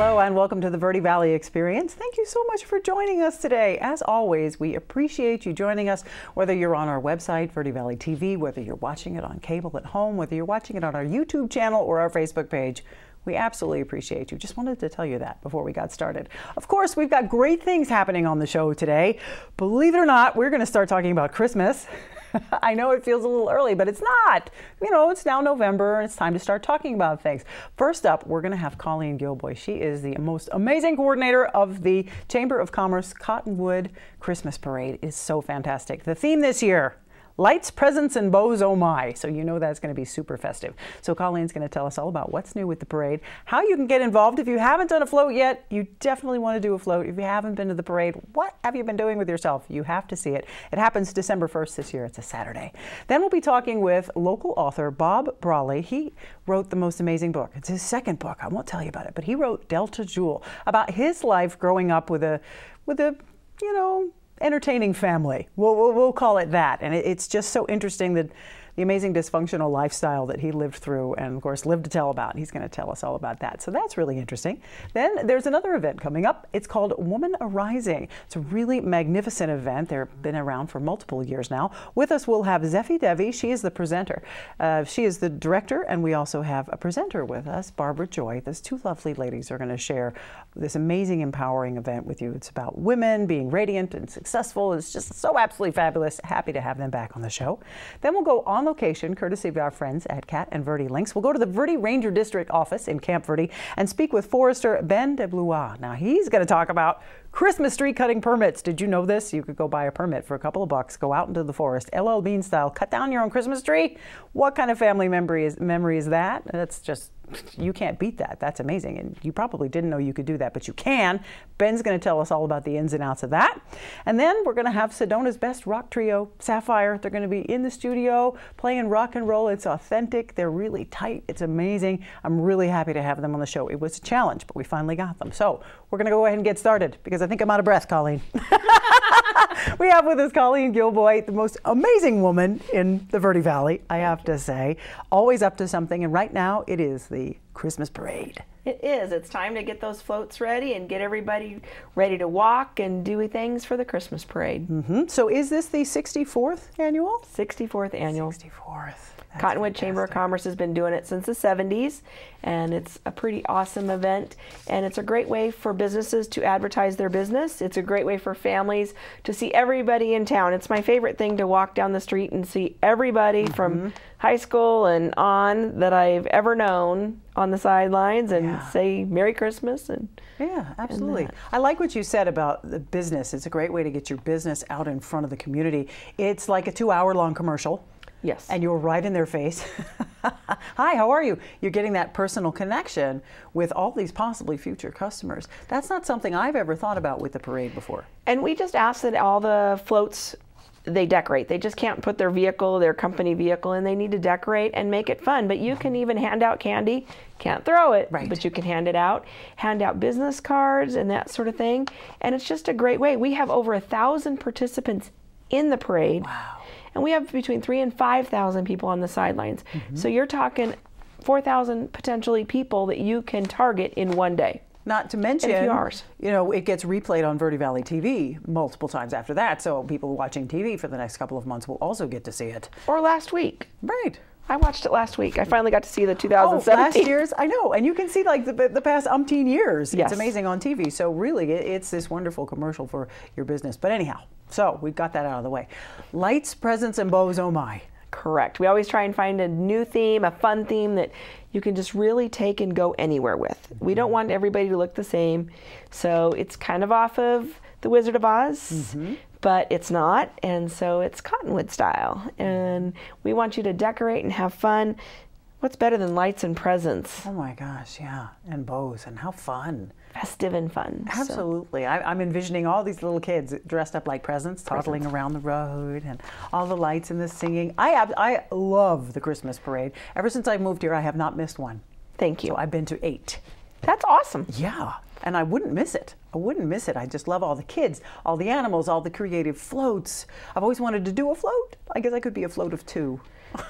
Hello and welcome to the Verde Valley Experience. Thank you so much for joining us today. As always, we appreciate you joining us, whether you're on our website, Verde Valley TV, whether you're watching it on cable at home, whether you're watching it on our YouTube channel or our Facebook page. We absolutely appreciate you. Just wanted to tell you that before we got started. Of course, we've got great things happening on the show today. Believe it or not, we're going to start talking about Christmas. I know it feels a little early, but it's not. You know, it's now November and it's time to start talking about things. First up, we're going to have Coleen Gilboy. She is the most amazing coordinator of the Chamber of Commerce Cottonwood Christmas Parade. It is so fantastic. The theme this year: lights, presents, and bows, oh my. So you know that's going to be super festive. So Colleen's going to tell us all about what's new with the parade, how you can get involved. If you haven't done a float yet, you definitely want to do a float. If you haven't been to the parade, what have you been doing with yourself? You have to see it. It happens December 1st this year. It's a Saturday. Then we'll be talking with local author Bob Brawley. He wrote the most amazing book. It's his second book. I won't tell you about it, but he wrote Delta Jewel, about his life growing up with a you know, entertaining family. We'll call it that. And it's just so interesting that the amazing dysfunctional lifestyle that he lived through and, of course, lived to tell about. He's going to tell us all about that. So that's really interesting. Then there's another event coming up. It's called Woman Arising. It's a really magnificent event. They've been around for multiple years now. With us, we'll have Zeffi Devi. She is the presenter. She is the director, and we also have a presenter with us, Barbara Joy. Those two lovely ladies are going to share this amazing, empowering event with you. It's about women being radiant and successful. It's just so absolutely fabulous. Happy to have them back on the show. Then we'll go on location, courtesy of our friends at Cat and Verde Links. We'll go to the Verde Ranger District office in Camp Verde and speak with Forester Ben DeBlois. Now he's going to talk about Christmas tree cutting permits. Did you know this? You could go buy a permit for a couple of bucks, go out into the forest, LL Bean style, cut down your own Christmas tree. What kind of family memory is that? That's just, you can't beat that. That's amazing. And you probably didn't know you could do that, but you can. Ben's going to tell us all about the ins and outs of that. And then we're going to have Sedona's best rock trio, Saffire. They're going to be in the studio playing rock and roll. It's authentic. They're really tight. It's amazing. I'm really happy to have them on the show. It was a challenge, but we finally got them. So we're going to go ahead and get started because I think I'm out of breath, Coleen. We have with us Coleen Gilboy, the most amazing woman in the Verde Valley, I have to say. Always up to something, and right now it is the Christmas parade. It is. It's time to get those floats ready and get everybody ready to walk and do things for the Christmas parade. So is this the 64th annual? 64th annual. 64th. That's Cottonwood fantastic. Chamber of Commerce has been doing it since the 70s, and it's a pretty awesome event, and it's a great way for businesses to advertise their business. It's a great way for families to see everybody in town. It's my favorite thing to walk down the street and see everybody from high school and on that I've ever known on the sidelines and say Merry Christmas. And yeah, absolutely. I like what you said about the business. It's a great way to get your business out in front of the community. It's like a 2-hour-long commercial. Yes. And you're right in their face. Hi, how are you? You're getting that personal connection with all these possibly future customers. That's not something I've ever thought about with the parade before. And we just ask that all the floats, they decorate. They just can't put their vehicle, their company vehicle, and they need to decorate and make it fun. But you can even hand out candy. Can't throw it, but you can hand it out. Hand out business cards and that sort of thing. And it's just a great way. We have over 1,000 participants in the parade. Wow. And we have between 3,000 and 5,000 people on the sidelines. So you're talking 4,000 potentially people that you can target in one day. Not to mention, in a few hours. You know, it gets replayed on Verde Valley TV multiple times after that. So people watching TV for the next couple of months will also get to see it. Or last week. Right. I watched it last week. I finally got to see the 2017. Oh, last year's, I know. And you can see like the past umpteen years. Yes. It's amazing on TV. So really, it's this wonderful commercial for your business. But anyhow, so we've got that out of the way. Lights, presents, and bows, oh my. Correct. We always try and find a new theme, a fun theme that you can just really take and go anywhere with. We don't want everybody to look the same. So it's kind of off of The Wizard of Oz, but it's not. And so it's Cottonwood style. And we want you to decorate and have fun. What's better than lights and presents? Oh my gosh, yeah. And bows, and how fun. Festive and fun. Absolutely. So. I'm envisioning all these little kids dressed up like presents, toddling around the road, and all the lights and the singing. I love the Christmas parade. Ever since I moved here, I have not missed one. Thank you. So I've been to 8. That's awesome. Yeah. and I wouldn't miss it. I wouldn't miss it. I just love all the kids, all the animals, all the creative floats. I've always wanted to do a float. I guess I could be a float of two.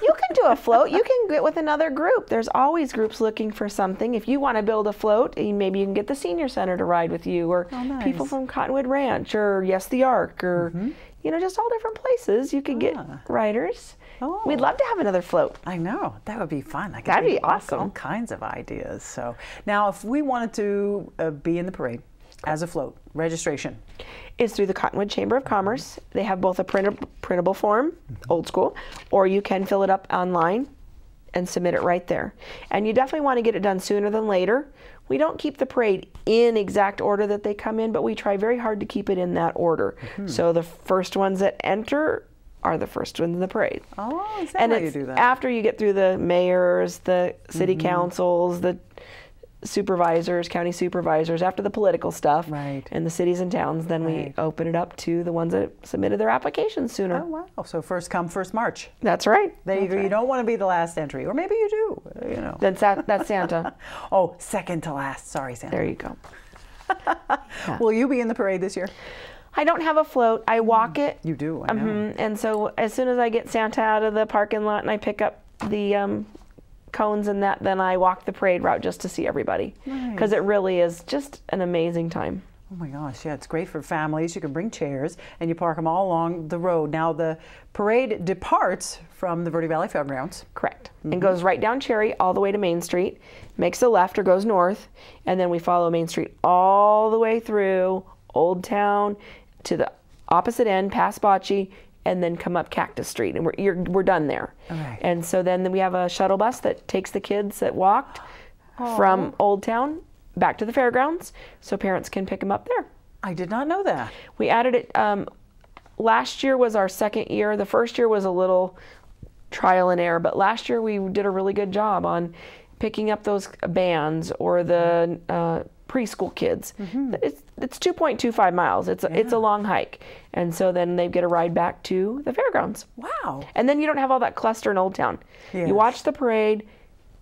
You can do a float. You can get with another group. There's always groups looking for something. If you want to build a float, maybe you can get the senior center to ride with you, or people from Cottonwood Ranch, or Yes the Ark, or just all different places. You could get riders. Oh. We'd love to have another float. I know. That would be fun. That'd be awesome. All kinds of ideas. So now, if we wanted to be in the parade as a float, registration is through the Cottonwood Chamber of Commerce. They have both a printable form, old school, or you can fill it up online and submit it right there. And you definitely want to get it done sooner than later. We don't keep the parade in exact order that they come in, but we try very hard to keep it in that order. So the first ones that enter are the first ones in the parade. Oh, is that how you do that? After you get through the mayors, the city councils, the supervisors, county supervisors, after the political stuff, and the cities and towns, then we open it up to the ones that submitted their applications sooner. Oh, wow. So first come, first march. That's right. There you go. You don't want to be the last entry, or maybe you do, Then that's Santa. Oh, second to last. Sorry, Santa. There you go. Will you be in the parade this year? I don't have a float. I walk it. You do, I know. And so as soon as I get Santa out of the parking lot and I pick up the cones and that, then I walk the parade route just to see everybody. Because it really is just an amazing time. Oh my gosh, yeah, it's great for families. You can bring chairs and you park them all along the road. Now the parade departs from the Verde Valley Fairgrounds. Correct. And goes right down Cherry all the way to Main Street, makes a left or goes north, and then we follow Main Street all the way through Old Town to the opposite end, past Bocce, and then come up Cactus Street, and we're done there. Okay. And so then we have a shuttle bus that takes the kids that walked from Old Town back to the fairgrounds, so parents can pick them up there. I did not know that. We added it. Last year was our second year. The first year was a little trial and error, but last year we did a really good job on picking up those bands or the preschool kids. It's 2.25 miles. It's a long hike, and so then they get a ride back to the fairgrounds. Wow! And then you don't have all that cluster in Old Town. You watch the parade,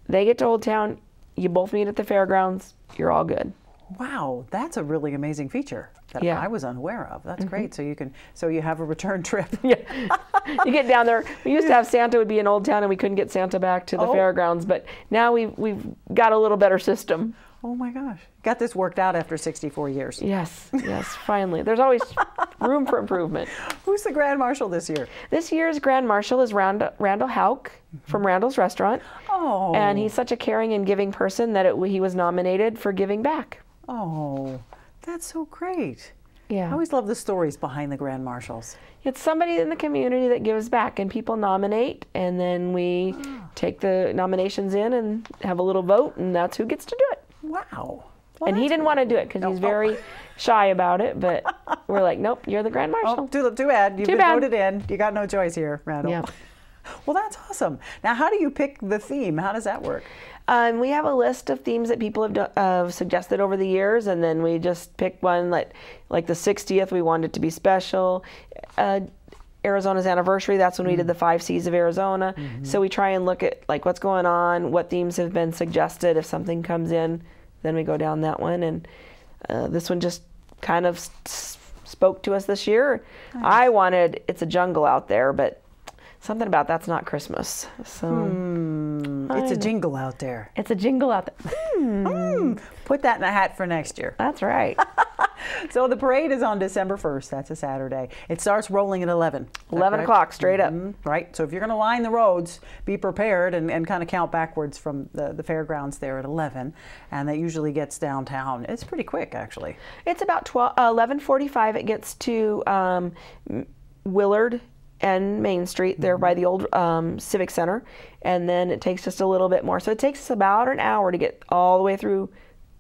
they get to Old Town, you both meet at the fairgrounds. You're all good. Wow, that's a really amazing feature that I was unaware of. That's great. So you have a return trip. You get down there. We used to have Santa would be in Old Town, and we couldn't get Santa back to the fairgrounds, but now we've got a little better system. Oh my gosh. Got this worked out after 64 years. Yes, finally. There's always room for improvement. Who's the Grand Marshal this year? This year's Grand Marshal is Randall Hauk from Randall's Restaurant. Oh. And he's such a caring and giving person that he was nominated for giving back. Oh, that's so great. Yeah. I always love the stories behind the Grand Marshals. It's somebody in the community that gives back, and people nominate, and then we take the nominations in and have a little vote, and that's who gets to do it. Wow. Well, and he didn't want to do it because he's very shy about it, but we're like, nope, you're the Grand Marshal. Oh, too bad. You've been voted in. You got no choice here, Randall. Yeah. Well, that's awesome. Now, how do you pick the theme? How does that work? We have a list of themes that people have suggested over the years, and then we just pick one. Like the 60th, we wanted it to be special. Arizona's anniversary, that's when we did the 5 C's of Arizona. So we try and look at like what's going on, what themes have been suggested. If something comes in, then we go down that one. And this one just kind of spoke to us this year. Nice. I wanted It's a Jungle Out There, but something about that's not Christmas. So it's a jingle out there. It's a jingle out there. Put that in a hat for next year. That's right. So the parade is on December 1st. That's a Saturday. It starts rolling at 11. 11 o'clock, straight up. Right. So if you're going to line the roads, be prepared and kind of count backwards from the fairgrounds there at 11. And that usually gets downtown. It's pretty quick, actually. It's about 11:45. It gets to Willard and Main Street there by the old Civic Center, and then it takes just a little bit more. So it takes us about an hour to get all the way through,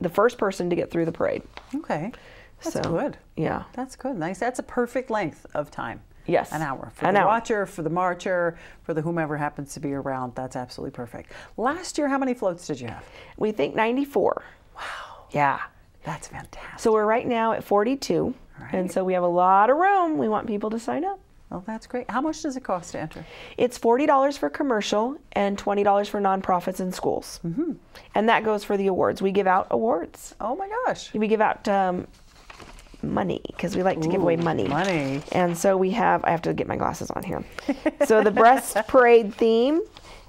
the first person to get through the parade. Okay, that's good. Yeah, that's good. Nice. That's a perfect length of time. Yes, an hour for the watcher, for the marcher, for the whomever happens to be around. That's absolutely perfect. Last year, how many floats did you have? We think 94. Wow. Yeah, that's fantastic. So we're right now at 42, and so we have a lot of room. We want people to sign up. Well, that's great. How much does it cost to enter? It's $40 for commercial and $20 for nonprofits and schools. And that goes for the awards. We give out awards. Oh my gosh. We give out money, because we like to give away money. Money. And so we have, I have to get my glasses on here. So the Breast Parade theme,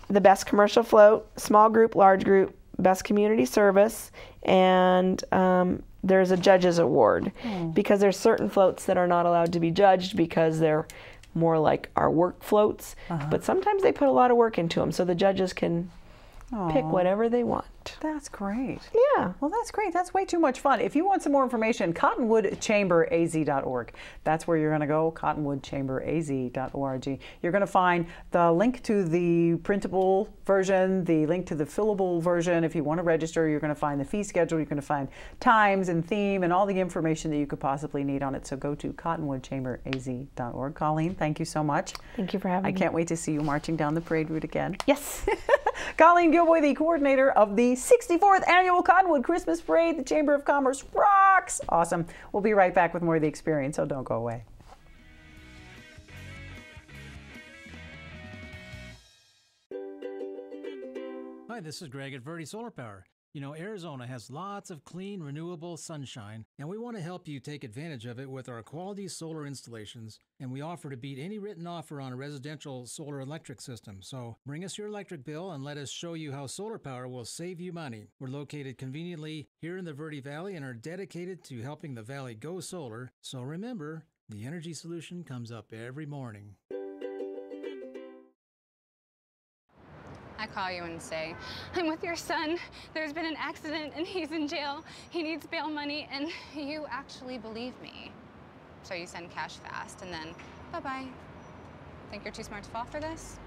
the best commercial float, small group, large group, best community service, and there's a judges award, because there's certain floats that are not allowed to be judged because they're more like our work floats, but sometimes they put a lot of work into them, so the judges can pick whatever they want. That's great. Yeah. Well, that's great. That's way too much fun. If you want some more information, cottonwoodchamberaz.org. That's where you're going to go, cottonwoodchamberaz.org. You're going to find the link to the printable version, the link to the fillable version. If you want to register, you're going to find the fee schedule. You're going to find times and theme and all the information that you could possibly need on it. So go to cottonwoodchamberaz.org. Coleen, thank you so much. Thank you for having me. I can't wait to see you marching down the parade route again. Yes. Coleen Gilboy, the coordinator of the 64th Annual Cottonwood Christmas Parade. The Chamber of Commerce rocks. Awesome. We'll be right back with more of the experience, so don't go away. Hi, this is Greg at Verde Solar Power. You know, Arizona has lots of clean, renewable sunshine, and we want to help you take advantage of it with our quality solar installations, and we offer to beat any written offer on a residential solar electric system. So bring us your electric bill and let us show you how solar power will save you money. We're located conveniently here in the Verde Valley and are dedicated to helping the valley go solar. So remember, the energy solution comes up every morning. I call you and say, I'm with your son. There's been an accident and he's in jail. He needs bail money, and you actually believe me. So you send cash fast and then bye-bye. Think you're too smart to fall for this?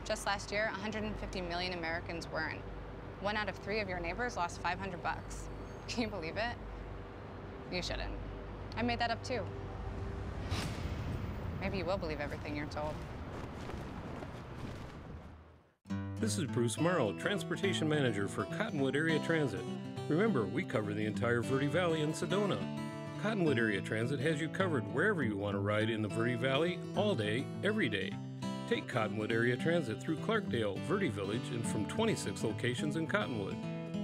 Just last year, 150 million Americans weren't. 1 out of 3 of your neighbors lost $500. Can you believe it? You shouldn't. I made that up too. Maybe you will believe everything you're told. This is Bruce Morrow, Transportation Manager for Cottonwood Area Transit. Remember, we cover the entire Verde Valley and Sedona. Cottonwood Area Transit has you covered wherever you want to ride in the Verde Valley, all day, every day. Take Cottonwood Area Transit through Clarkdale, Verde Village, and from 26 locations in Cottonwood.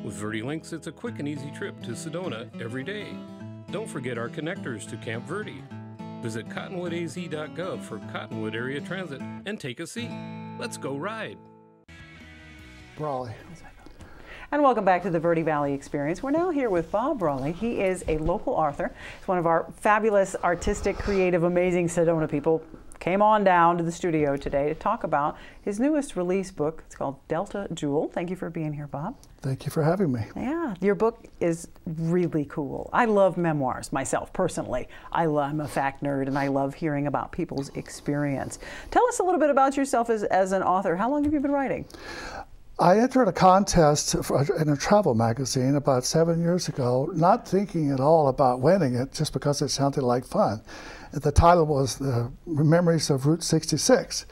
With Verde Links, it's a quick and easy trip to Sedona every day. Don't forget our connectors to Camp Verde. Visit cottonwoodaz.gov for Cottonwood Area Transit and take a seat. Let's go ride. Brawley. And welcome back to the Verde Valley Experience. We're now here with Bob Brawley. He is a local author. He's one of our fabulous, artistic, creative, amazing Sedona people. Came on down to the studio today to talk about his newest release book. It's called Delta Jewel. Thank you for being here, Bob. Thank you for having me. Yeah, your book is really cool. I love memoirs myself, personally. I'm a fact nerd, and I love hearing about people's experience. Tell us a little bit about yourself as an author. How long have you been writing? I entered a contest in a travel magazine about 7 years ago, not thinking at all about winning it, just because it sounded like fun. The title was The Memories of Route 66.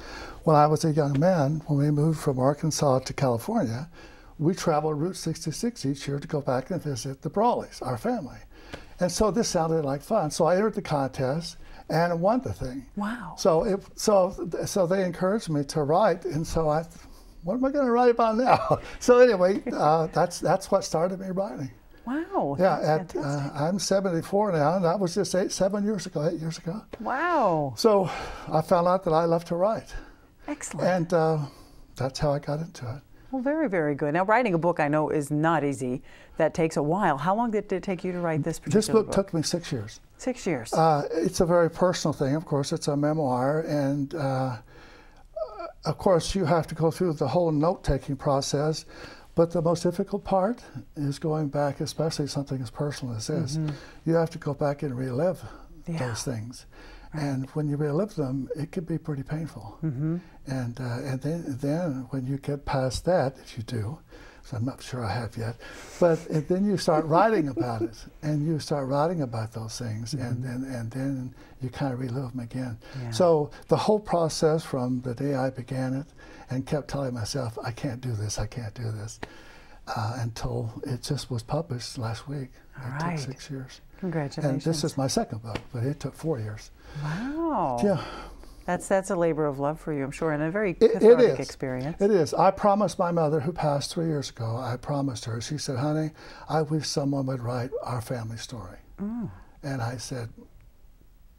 When I was a young man, when we moved from Arkansas to California, we traveled Route 66 each year to go back and visit the Brawleys, our family. And so this sounded like fun. So I entered the contest and won the thing. Wow. So they encouraged me to write, and so what am I going to write about now? So anyway, that's what started me writing. Wow. Yeah, I'm 74 now, and that was just 8 years ago. Wow. So I found out that I love to write. Excellent. And that's how I got into it. Well, very, very good. Now, writing a book, I know, is not easy. That takes a while. How long did it take you to write this particular book? This book took me 6 years. 6 years. It's a very personal thing, of course. It's a memoir, and of course, you have to go through the whole note-taking process, but the most difficult part is going back, especially something as personal as this. Mm-hmm. You have to go back and relive those things. Right. And when you relive them, it can be pretty painful. Mm-hmm. And then when you get past that, if you do, so I'm not sure I have yet, but then you start writing about it, and you start writing about those things, mm-hmm. and then you kind of relive them again. Yeah. So the whole process from the day I began it and kept telling myself, I can't do this, until it just was published last week. It took 6 years. Congratulations. And this is my second book, but it took 4 years. Wow. Yeah. That's a labor of love for you, I'm sure, and a very cathartic experience. It is. I promised my mother, who passed 3 years ago, I promised her, she said, honey, I wish someone would write our family story. And I said,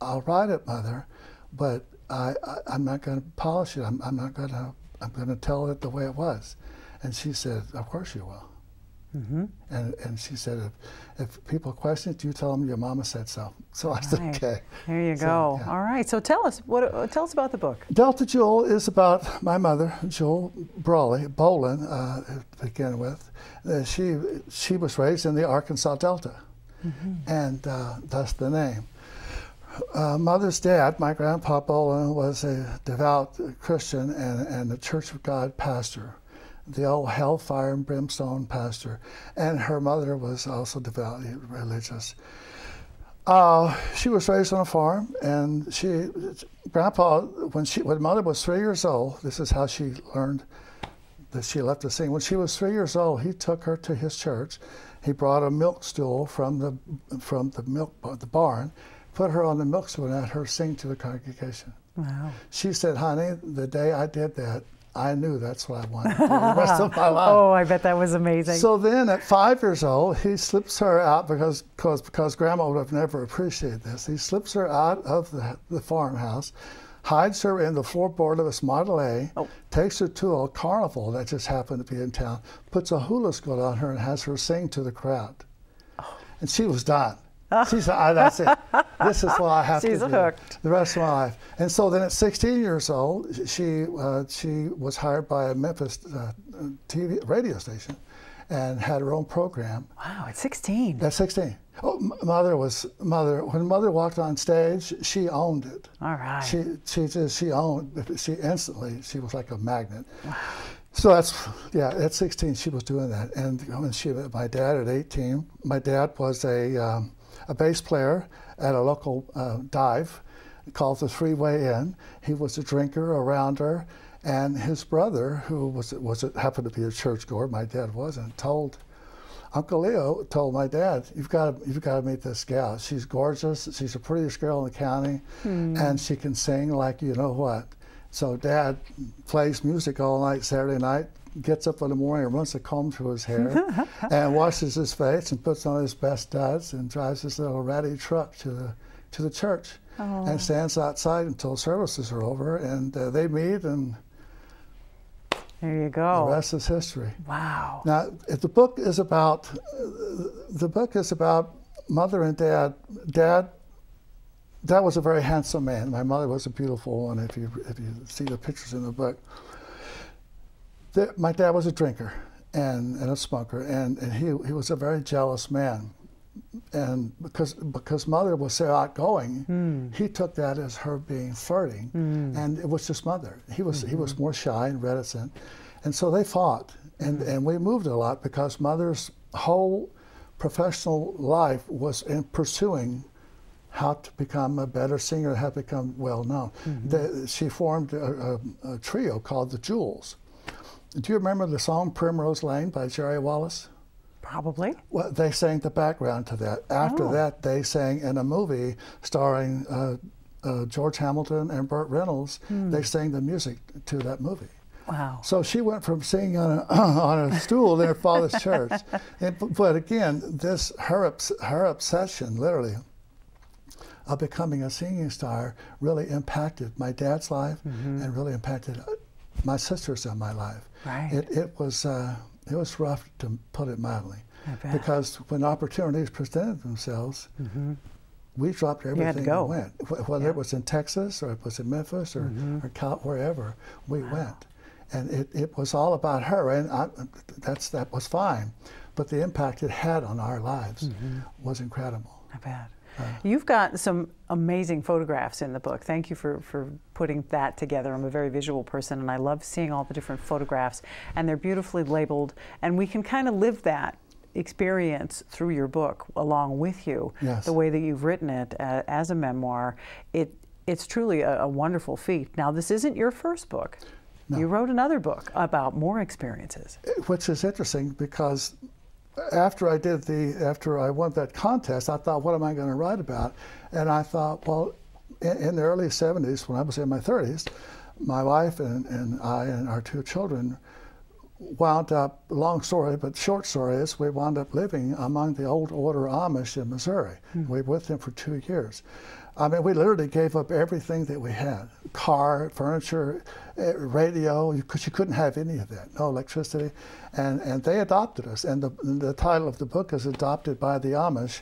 I'll write it, Mother, but I'm not going to polish it. I'm going to tell it the way it was. And she said, of course you will. And she said, if people question it, you tell them your mama said so. So I said, okay. There you so, go. Yeah. All right. So tell us about the book. Delta Jewel is about my mother, Jewel Brawley, to begin with. She was raised in the Arkansas Delta, and thus the name. Mother's dad, my grandpa Bolin, was a devout Christian and a Church of God pastor, the old hellfire and brimstone pastor, and her mother was also devoutly religious. She was raised on a farm, and Grandpa, when Mother was 3 years old, this is how she learned that she loved to sing. When she was 3 years old, he took her to his church. He brought a milk stool from the barn, put her on the milk stool, and had her sing to the congregation. Wow. She said, honey, the day I did that, I knew that's what I wanted to do the rest of my life. Oh, I bet that was amazing. So then at 5 years old, he slips her out because Grandma would have never appreciated this. He slips her out of the farmhouse, hides her in the floorboard of his Model A, takes her to a carnival that just happened to be in town, puts a hula skirt on her and has her sing to the crowd. And she was done. She said, that's it. This is what I have to do hooked. the rest of my life. And so then at 16 years old, she was hired by a Memphis radio station and had her own program. Wow, at 16. At 16. Oh, when Mother walked on stage, she owned it. All right. She instantly, she was like a magnet. Wow. So at 16 she was doing that. And when my dad at 18, my dad was a bass player at a local dive called the Freeway Inn. He was a drinker, a rounder, and his brother, who happened to be a churchgoer, my dad wasn't, Uncle Leo told my dad, you've got to meet this gal. She's gorgeous. She's the prettiest girl in the county, and she can sing like you know what. So Dad plays music all night Saturday night, gets up in the morning and runs a comb through his hair and washes his face and puts on his best studs and drives his little ratty truck to the church and stands outside until services are over, and they meet, and there you go. The rest is history. Wow. Now, the book is about Mother and Dad. Dad was a very handsome man. My mother was a beautiful one. If you see the pictures in the book, my dad was a drinker and a smoker, and he was a very jealous man. And because Mother was so outgoing, he took that as her being flirting, and it was just Mother. He was more shy and reticent, and so they fought, and we moved a lot because Mother's whole professional life was in pursuing how to become a better singer, how to become well known. She formed a trio called the Jewels. Do you remember the song "Primrose Lane" by Jerry Wallace? Probably. Well, they sang the background to that. After that, they sang in a movie starring George Hamilton and Burt Reynolds. They sang the music to that movie. Wow. So she went from singing on a stool in her father's church. But again, her obsession, literally, of becoming a singing star really impacted my dad's life and really impacted my sisters in my life. Right. It was rough, to put it mildly, because when opportunities presented themselves, we dropped everything and went. Whether it was in Texas or it was in Memphis or wherever, we went. And it was all about her, and that was fine. But the impact it had on our lives was incredible. I bet. You've got some amazing photographs in the book. Thank you for putting that together. I'm a very visual person, and I love seeing all the different photographs, and they're beautifully labeled, and we can kind of live that experience through your book along with you. Yes. The way that you've written it as a memoir. It's truly a wonderful feat. Now, this isn't your first book. No. You wrote another book about more experiences. Which is interesting because after I won that contest, I thought, what am I going to write about? And I thought, well, in the early 70s, when I was in my 30s, my wife and I and our 2 children wound up, long story, but short story is, we wound up living among the old order Amish in Missouri. We were with them for 2 years. I mean, we literally gave up everything that we had, car, furniture, radio, because you couldn't have any of that, no electricity. And they adopted us. And the title of the book is Adopted by the Amish,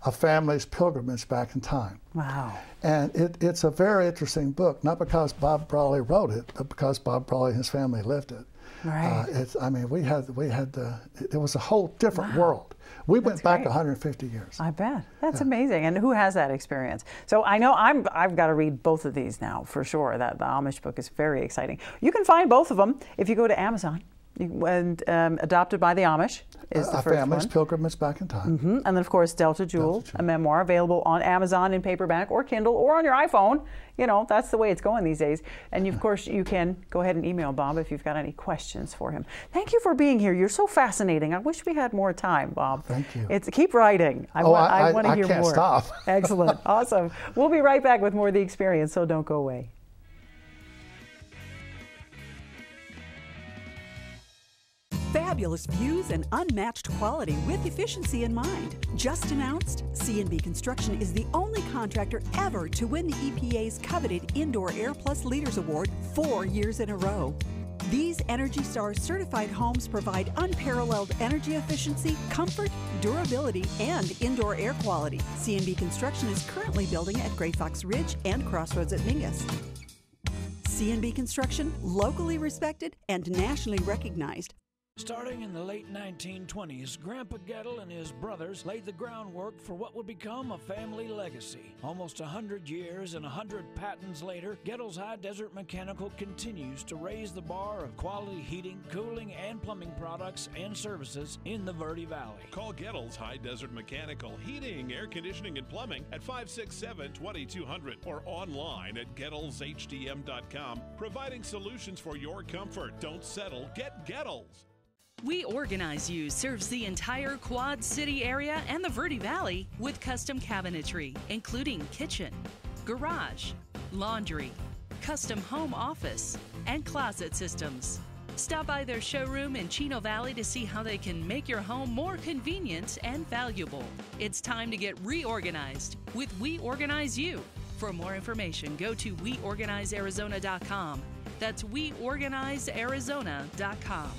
A Family's Pilgrimage Back in Time. Wow. And it's a very interesting book, not because Bob Brawley wrote it, but because Bob Brawley and his family lived it. Right. I mean, it was a whole different world. We went back 150 years. I bet. That's amazing. And who has that experience? So I know I've got to read both of these now for sure. The Amish book is very exciting. You can find both of them if you go to Amazon. And Adopted by the Amish is the first one. A Family's Pilgrimage Back in Time. And then, of course, Delta Jewel, a memoir available on Amazon in paperback or Kindle or on your iPhone. You know, that's the way it's going these days. And, of course, you can go ahead and email Bob if you've got any questions for him. Thank you for being here. You're so fascinating. I wish we had more time, Bob. Thank you. Keep writing. I want to hear more. I can't stop. Excellent. Awesome. We'll be right back with more of The Experience, so don't go away. Fabulous views and unmatched quality with efficiency in mind. Just announced, C&B Construction is the only contractor ever to win the EPA's coveted Indoor Air Plus Leaders Award 4 years in a row. These Energy Star certified homes provide unparalleled energy efficiency, comfort, durability, and indoor air quality. C&B Construction is currently building at Gray Fox Ridge and Crossroads at Mingus. C&B Construction, locally respected and nationally recognized. Starting in the late 1920s, Grandpa Gettle and his brothers laid the groundwork for what would become a family legacy. Almost 100 years and 100 patents later, Gettle's High Desert Mechanical continues to raise the bar of quality heating, cooling, and plumbing products and services in the Verde Valley. Call Gettle's High Desert Mechanical Heating, Air Conditioning, and Plumbing at 567-2200 or online at GettlesHDM.com, providing solutions for your comfort. Don't settle, get Gettles. We Organize You serves the entire Quad City area and the Verde Valley with custom cabinetry, including kitchen, garage, laundry, custom home office, and closet systems. Stop by their showroom in Chino Valley to see how they can make your home more convenient and valuable. It's time to get reorganized with We Organize You. For more information, go to weorganizearizona.com. That's weorganizearizona.com.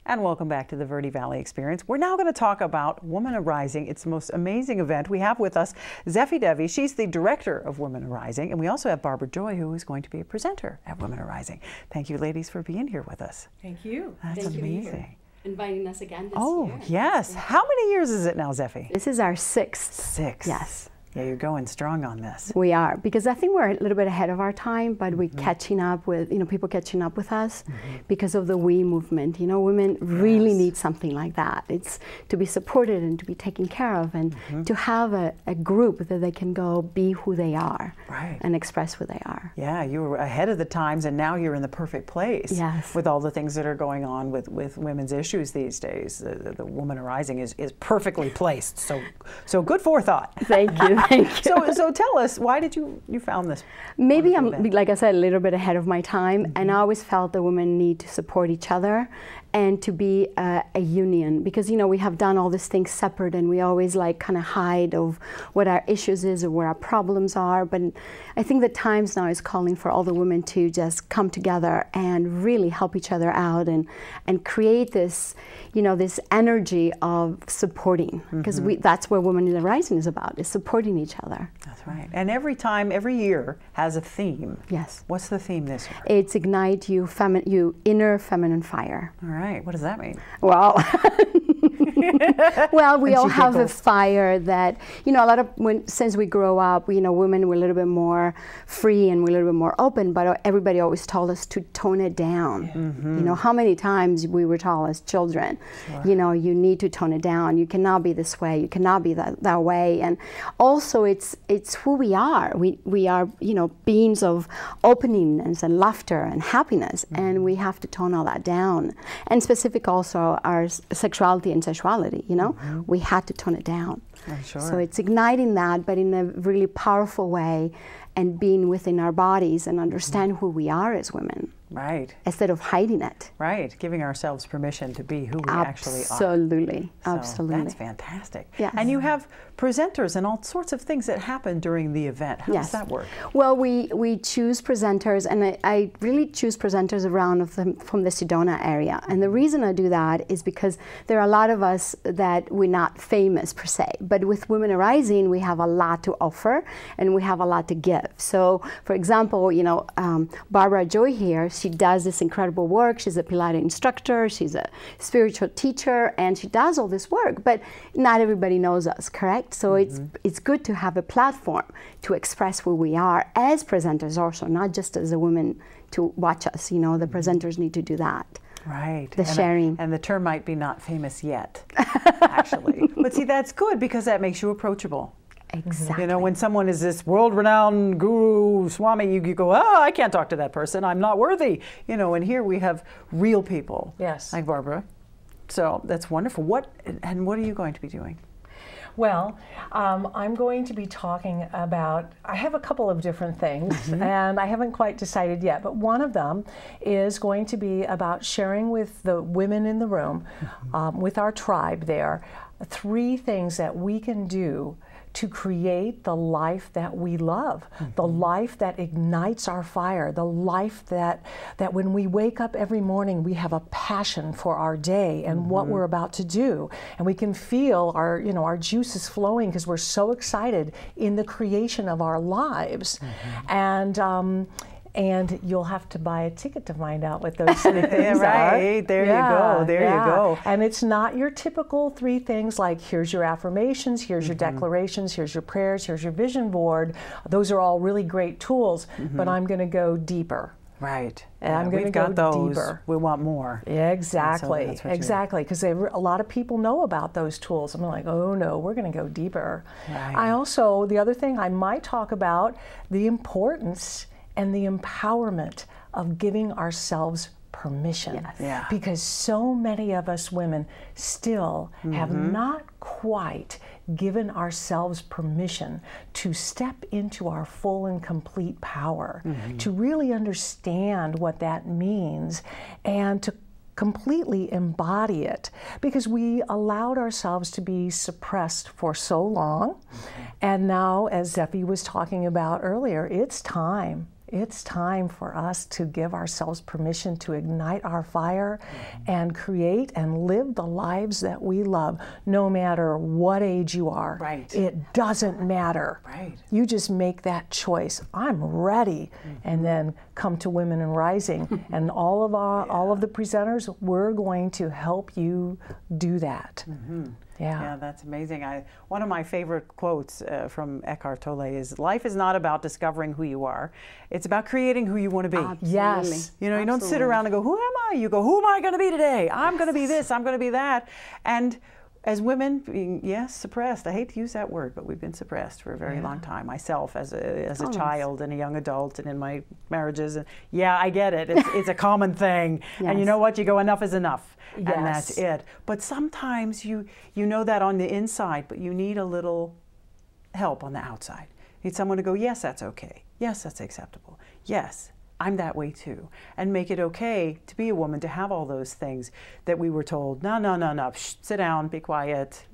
And welcome back to the Verde Valley Experience. We're now going to talk about Women Arising. It's the most amazing event. We have with us Zeffi Devi. She's the director of Women Arising. And we also have Barbara Joy, who is going to be a presenter at Women Arising. Thank you, ladies, for being here with us. Thank you. That's amazing. Inviting us again this year. Oh, yes. How many years is it now, Zeffi? This is our 6th. 6. Yes. Yeah, you're going strong on this. We are, because I think we're a little bit ahead of our time, but we're catching up with, people catching up with us because of the we movement. Women really need something like that. It's to be supported and to be taken care of and to have a group that they can go be who they are and express who they are. Yeah, you were ahead of the times and now you're in the perfect place with all the things that are going on with women's issues these days. The Woman Arising is perfectly placed. So good forethought. Thank you. Thank you. So tell us, why did you found this? Maybe I'm, like I said, a little bit ahead of my time, and I always felt that women need to support each other and to be a union, because we have done all these things separate and we always kind of hide of what our issues is or where our problems are. But I think the times now is calling for all the women to just come together and really help each other out and create this this energy of supporting, because that's what Women Arising is about, is supporting each other. That's right. And every year has a theme. Yes. What's the theme this year? It's Ignite You Inner Feminine Fire. All right. What does that mean? Well, we all have a fire that, a lot of, since we grow up, women were a little bit more free and we're a little bit more open, but everybody always told us to tone it down. How many times we were told as children, you need to tone it down. You cannot be this way. You cannot be that way. And also it's who we are. We are, beings of openness and laughter and happiness, and we have to tone all that down. And specific also our sexuality and sexuality sexuality, you know? We had to tone it down. Sure. So it's igniting that, but in a really powerful way, and being within our bodies and understand who we are as women. Right. Instead of hiding it. Right. Giving ourselves permission to be who we actually are. Absolutely. So Absolutely. That's fantastic. Yes. And you have presenters and all sorts of things that happen during the event. How does that work? Well, we choose presenters, and I really choose presenters around from the Sedona area. And the reason I do that is because there are a lot of us that we're not famous per se, but with Women Arising, we have a lot to offer and we have a lot to give. So, for example, you know, Barbara Joy here, she does this incredible work. She's a Pilates instructor, she's a spiritual teacher, and she does all this work, but not everybody knows us, correct? So it's good to have a platform to express who we are as presenters also, not just as a woman to watch us. You know, the presenters need to do that. Right. The sharing. And the term might be not famous yet, actually. But see, that's good because that makes you approachable. Exactly. You know, when someone is this world-renowned guru, Swami, you go, oh, I can't talk to that person. I'm not worthy. You know, and here we have real people. Yes. Like Barbara. So that's wonderful. What are you going to be doing? Well, I'm going to be talking about, I have a couple of different things, and I haven't quite decided yet, but one of them is going to be about sharing with the women in the room, with our tribe there, 3 things that we can do to create the life that we love, the life that ignites our fire, the life that when we wake up every morning, we have a passion for our day and what we're about to do. And we can feel our, you know, our juices flowing because we're so excited in the creation of our lives. And you'll have to buy a ticket to find out what those 3 things are. Right, there you go, there you go. And it's not your typical 3 things like here's your affirmations, here's your declarations, here's your prayers, here's your vision board. Those are all really great tools, but I'm going to go deeper. Right. And I'm going to go those. deeper. We want more. Exactly. So exactly. Because a lot of people know about those tools. I'm like, oh no, we're going to go deeper. Right. I also, the other thing I might talk about, the importance and the empowerment of giving ourselves permission. Yes. Yeah. Because so many of us women still have not quite given ourselves permission to step into our full and complete power, to really understand what that means, and to completely embody it, because we allowed ourselves to be suppressed for so long. And now, as Zeffi was talking about earlier, it's time. It's time for us to give ourselves permission to ignite our fire and create and live the lives that we love, no matter what age you are. Right. It doesn't matter. Right. You just make that choice. I'm ready. And then come to Women in Rising. And all of the presenters, we're going to help you do that. Yeah, that's amazing. One of my favorite quotes from Eckhart Tolle is, life is not about discovering who you are. It's about creating who you want to be. Absolutely. Yes. You know, you don't sit around and go, who am I? You go, who am I going to be today? I'm going to be this, I'm going to be that. And as women, being, suppressed, I hate to use that word, but we've been suppressed for a very long time. Myself, as a child and a young adult and in my marriages. And I get it. It's a common thing. And you know what? You go, enough is enough. And that's it. But sometimes you know that on the inside, but you need a little help on the outside. You need someone to go, yes, that's okay. Yes, that's acceptable. Yes, I'm that way too. And make it okay to be a woman, to have all those things that we were told, no, shh, sit down, be quiet.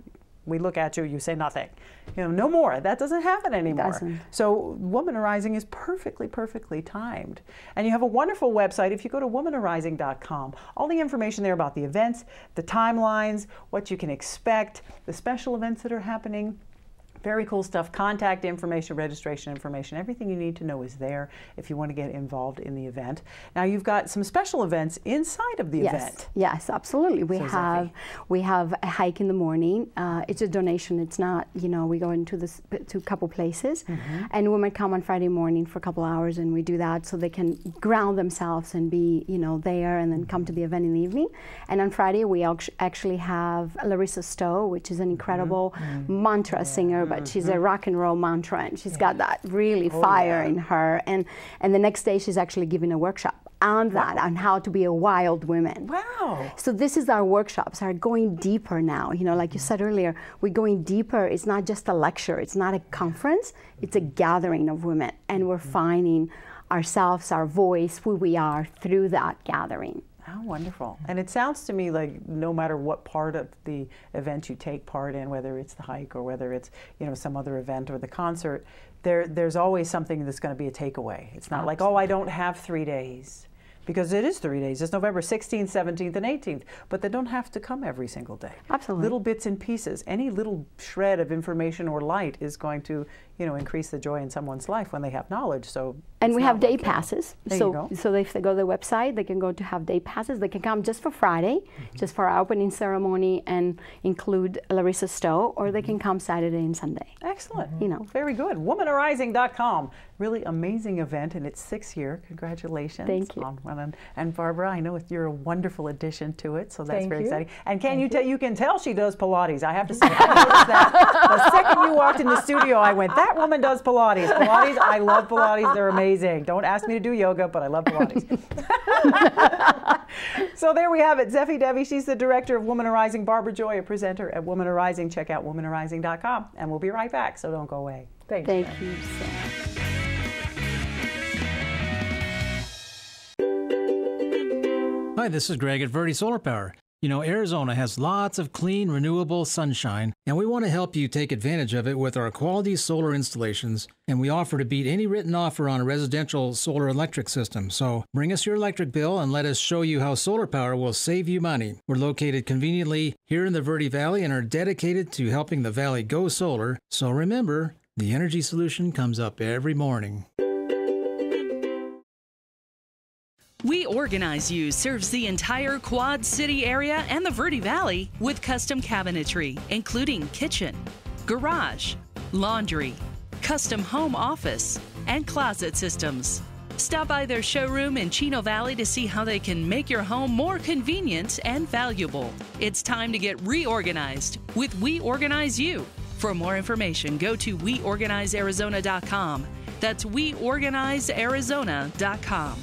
We look at you, you say nothing. You know, no more. That doesn't happen anymore. Doesn't. So Woman Arising is perfectly timed. And you have a wonderful website. If you go to womanarising.com, all the information there about the events, the timelines, what you can expect, the special events that are happening. Very cool stuff. Contact information, registration information, everything you need to know is there if you want to get involved in the event. Now you've got some special events inside of the event. Yes, absolutely. We have a hike in the morning. It's a donation. It's not, you know, we go into to a couple places, and women come on Friday morning for a couple hours, and we do that so they can ground themselves and be, you know, there, and then come to the event in the evening. And on Friday we actually have Larissa Stowe, which is an incredible mantra singer. But she's a rock and roll mantra, and she's got that really fire in her. And the next day she's actually giving a workshop on that, on how to be a wild woman. Wow. So this is our workshops are going deeper now. You know, like you said earlier, we're going deeper. It's not just a lecture. It's not a conference. It's a gathering of women. And we're finding ourselves, our voice, who we are through that gathering. How wonderful. And it sounds to me like no matter what part of the event you take part in, whether it's the hike or whether it's, you know, some other event or the concert, there's always something that's going to be a takeaway. It's not like, oh, I don't have 3 days. Because it is 3 days. It's November 16th, 17th, and 18th. But they don't have to come every single day. Absolutely. Little bits and pieces. Any little shred of information or light is going to, you know, increase the joy in someone's life when they have knowledge. So. And we have day passes. So if they go to the website, they can go to have day passes. They can come just for Friday, just for our opening ceremony and include Larissa Stowe, or they can come Saturday and Sunday. Excellent. You know. Very good. Womanarising.com. Really amazing event in its 6th year. Congratulations. Thank you. And Barbara, I know you're a wonderful addition to it, so that's Thank very you. exciting. And you can tell she does Pilates. I have to say, I noticed that. The second you walked in the studio, I went, that woman does Pilates. Pilates, I love Pilates. They're amazing. Don't ask me to do yoga, but I love Pilates. So there we have it. Zeffi Devi, she's the director of Womanarising. Barbara Joy, a presenter at Womanarising. Check out womanarising.com, and we'll be right back, so don't go away. Thank you so much. Hi, this is Greg at Verde Solar Power. You know, Arizona has lots of clean, renewable sunshine, and we want to help you take advantage of it with our quality solar installations, and we offer to beat any written offer on a residential solar electric system. So bring us your electric bill and let us show you how solar power will save you money. We're located conveniently here in the Verde Valley and are dedicated to helping the valley go solar. So remember, the energy solution comes up every morning. We Organize You serves the entire Quad City area and the Verde Valley with custom cabinetry, including kitchen, garage, laundry, custom home office, and closet systems. Stop by their showroom in Chino Valley to see how they can make your home more convenient and valuable. It's time to get reorganized with We Organize You. For more information, go to weorganizearizona.com. That's weorganizearizona.com.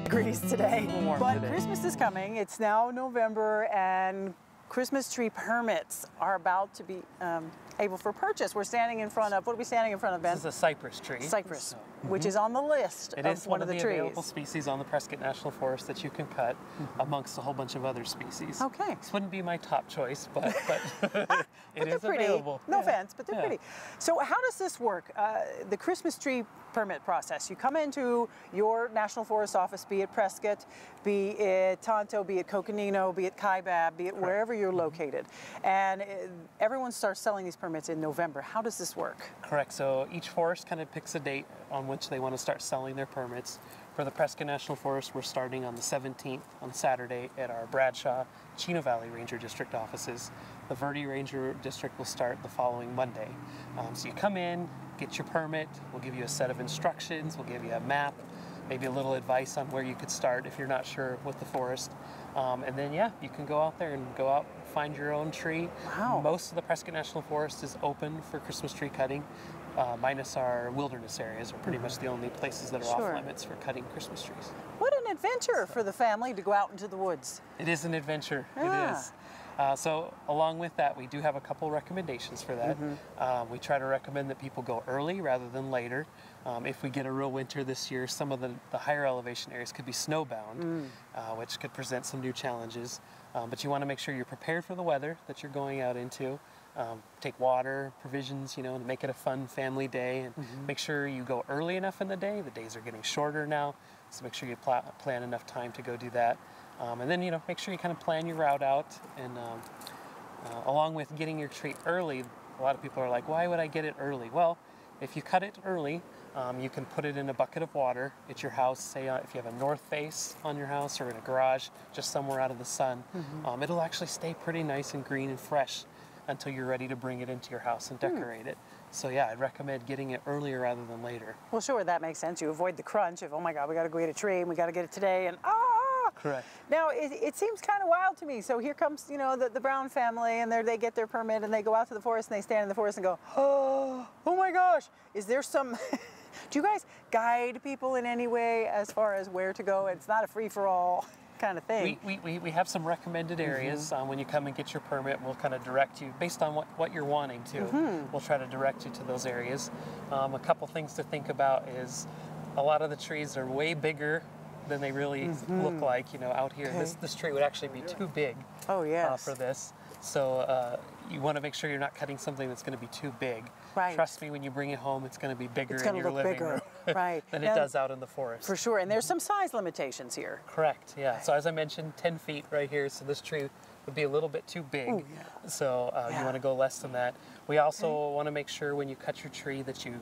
Degrees today, but today. Christmas is coming. It's now November, and Christmas tree permits are about to be able for purchase. We're standing in front of, what are we standing in front of, Ben? This is a cypress tree. Cypress, which is on the list It of is one of the trees. available species on the Prescott National Forest that you can cut amongst a whole bunch of other species. Okay. This wouldn't be my top choice, but it is pretty. available. No offense, but they're pretty. So how does this work? The Christmas tree permit process. You come into your National Forest office, be it Prescott, be it Tonto, be it Coconino, be it Kaibab, be it wherever you're located. And everyone starts selling these permits in November. How does this work? Correct. So each forest kind of picks a date on which they want to start selling their permits. For the Prescott National Forest, we're starting on the 17th, on Saturday, at our Bradshaw, Chino Valley Ranger District offices. The Verde Ranger District will start the following Monday. So you come in, get your permit, we'll give you a set of instructions, we'll give you a map, maybe a little advice on where you could start if you're not sure with the forest. And then, yeah, you can go out there and find your own tree. Wow. Most of the Prescott National Forest is open for Christmas tree cutting, minus our wilderness areas are pretty much the only places that are off limits for cutting Christmas trees. What an adventure for the family to go out into the woods. It is an adventure, Yeah. it is. So along with that, we do have a couple recommendations for that. We try to recommend that people go early rather than later. If we get a real winter this year, some of the higher elevation areas could be snowbound, which could present some new challenges. But you want to make sure you're prepared for the weather that you're going out into. take water, provisions, you know, to make it a fun family day, and make sure you go early enough in the day. The days are getting shorter now, so make sure you plan enough time to go do that. And then, you know, make sure you kind of plan your route out, and along with getting your tree early, a lot of people are like, why would I get it early? Well, if you cut it early, you can put it in a bucket of water at your house, say if you have a north face on your house or in a garage, just somewhere out of the sun. It'll actually stay pretty nice and green and fresh until you're ready to bring it into your house and decorate it. So yeah, I'd recommend getting it earlier rather than later. Well, sure, that makes sense. You avoid the crunch of, oh my God, we got to go get a tree and we got to get it today, and Correct. Now, it seems kind of wild to me. So here comes, you know, the Brown family, and they get their permit, and they go out to the forest, and they stand in the forest and go, oh my gosh, is there some... Do you guys guide people in any way as far as where to go? It's not a free-for-all kind of thing. We have some recommended areas. When you come and get your permit, we'll kind of direct you based on what you're wanting to. We'll try to direct you to those areas. A couple things to think about is a lot of the trees are way bigger than they really look like, you know, out here. Okay. This tree would actually be too big for this. So you want to make sure you're not cutting something that's going to be too big. Right. Trust me, when you bring it home, it's going to be bigger It's in going to your look living bigger, room right? than Now, it does out in the forest. For sure, and there's some size limitations here. Correct, yeah. So as I mentioned, 10 feet right here, so this tree would be a little bit too big. Ooh, yeah. So you want to go less than that. We also want to make sure when you cut your tree that you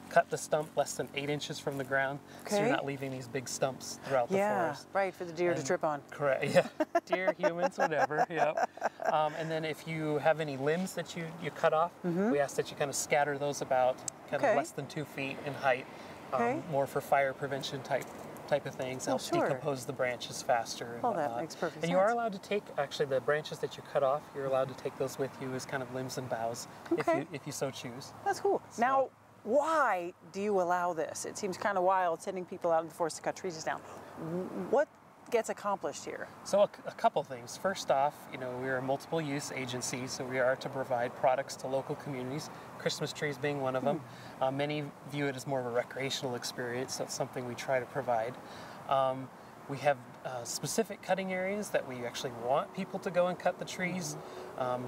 cut the stump less than 8 inches from the ground, so you're not leaving these big stumps throughout the forest. Yeah, right, for the deer to trip on. Correct, yeah. Deer, humans, whatever, yep. And then if you have any limbs that you cut off, we ask that you kind of scatter those about kind of less than 2 feet in height, more for fire prevention type of things. Helps decompose the branches faster. And that makes perfect sense. And you are allowed to take, actually, the branches that you cut off, you're allowed to take those with you as kind of limbs and boughs, if you so choose. That's cool. So, now, why do you allow this? It seems kind of wild sending people out in the forest to cut trees down. What gets accomplished here? So a couple things. First off, you know, we're a multiple use agency, so we are to provide products to local communities, Christmas trees being one of them. Many view it as more of a recreational experience, so it's something we try to provide. We have specific cutting areas that we actually want people to go and cut the trees.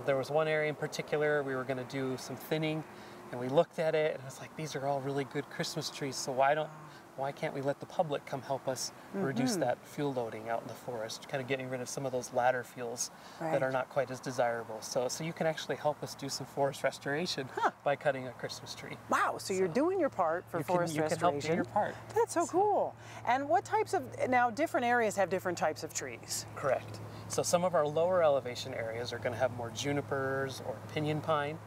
There was one area in particular we were going to do some thinning, and we looked at it and it's like, these are all really good Christmas trees, so why can't we let the public come help us reduce that fuel loading out in the forest, kind of getting rid of some of those ladder fuels that are not quite as desirable. So you can actually help us do some forest restoration by cutting a Christmas tree. Wow, so you're doing your part for forest restoration. You can help do your part. That's so cool. And what types of, now different areas have different types of trees. Correct. So some of our lower elevation areas are going to have more junipers or pinyon pine.